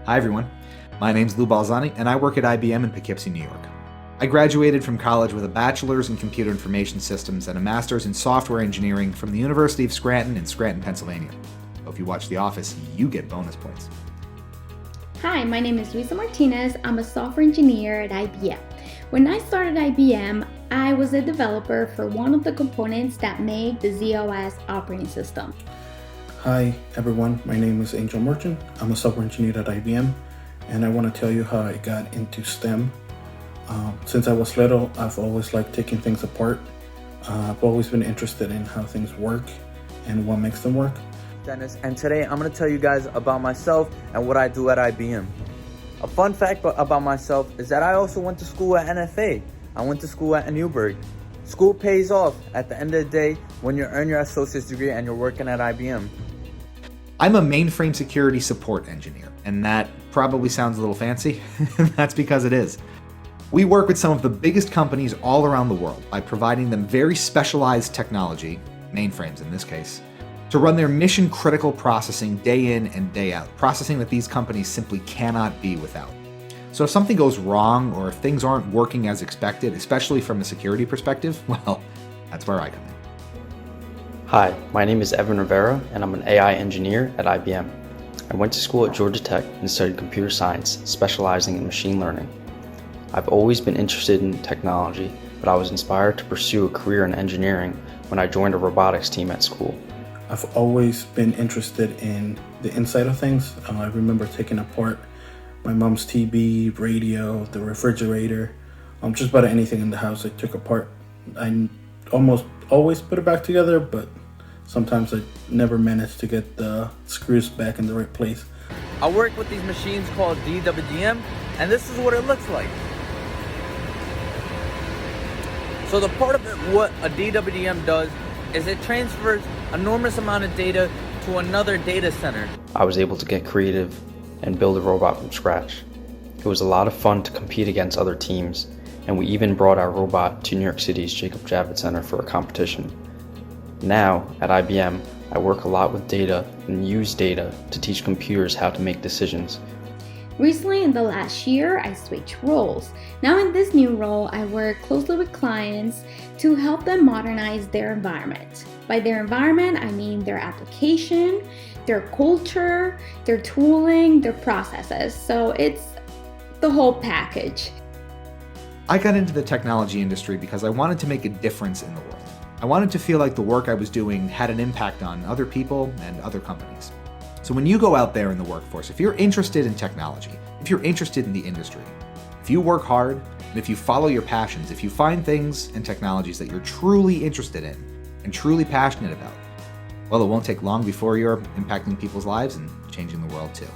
Hi everyone, my name's Lou Balzani and I work at IBM in Poughkeepsie, New York. I graduated from college with a bachelor's in computer information systems and a master's in software engineering from the University of Scranton in Scranton, Pennsylvania. So if you watch The Office, you get bonus points. Hi, my name is Luisa Martinez. I'm a software engineer at IBM. When I started IBM, I was a developer for one of the components that make the z/OS operating system. Hi everyone, my name is Angel Merchant. I'm a software engineer at IBM, and I want to tell you how I got into STEM. Since I was little, I've always liked taking things apart. I've always been interested in how things work and what makes them work. Dennis, and today I'm going to tell you guys about myself and what I do at IBM. A fun fact about myself is that I also went to school at NFA. I went to school at Newburgh. School pays off at the end of the day when you earn your associate's degree and you're working at IBM. I'm a mainframe security support engineer, and that probably sounds a little fancy. That's because it is. We work with some of the biggest companies all around the world by providing them very specialized technology, mainframes in this case, to run their mission-critical processing day in and day out, processing that these companies simply cannot be without. So if something goes wrong or if things aren't working as expected, especially from a security perspective, well, that's where I come in. Hi, my name is Evan Rivera and I'm an AI engineer at IBM. I went to school at Georgia Tech and studied computer science, specializing in machine learning. I've always been interested in technology, but I was inspired to pursue a career in engineering when I joined a robotics team at school. I've always been interested in the inside of things. I remember taking apart my mom's TV, radio, the refrigerator, just about anything in the house I took apart. I almost always put it back together, but sometimes I never managed to get the screws back in the right place. I work with these machines called DWDM, and this is what it looks like. So the part of it, what a DWDM does is it transfers enormous amount of data to another data center. I was able to get creative and build a robot from scratch. It was a lot of fun to compete against other teams, and we even brought our robot to New York City's Jacob Javits Center for a competition. Now, at IBM, I work a lot with data and use data to teach computers how to make decisions. Recently, in the last year, I switched roles. Now in this new role, I work closely with clients to help them modernize their environment. By their environment, I mean their application, their culture, their tooling, their processes. So it's the whole package. I got into the technology industry because I wanted to make a difference in the world. I wanted to feel like the work I was doing had an impact on other people and other companies. So when you go out there in the workforce, if you're interested in technology, if you're interested in the industry, if you work hard, and if you follow your passions, if you find things and technologies that you're truly interested in and truly passionate about, well, it won't take long before you're impacting people's lives and changing the world too.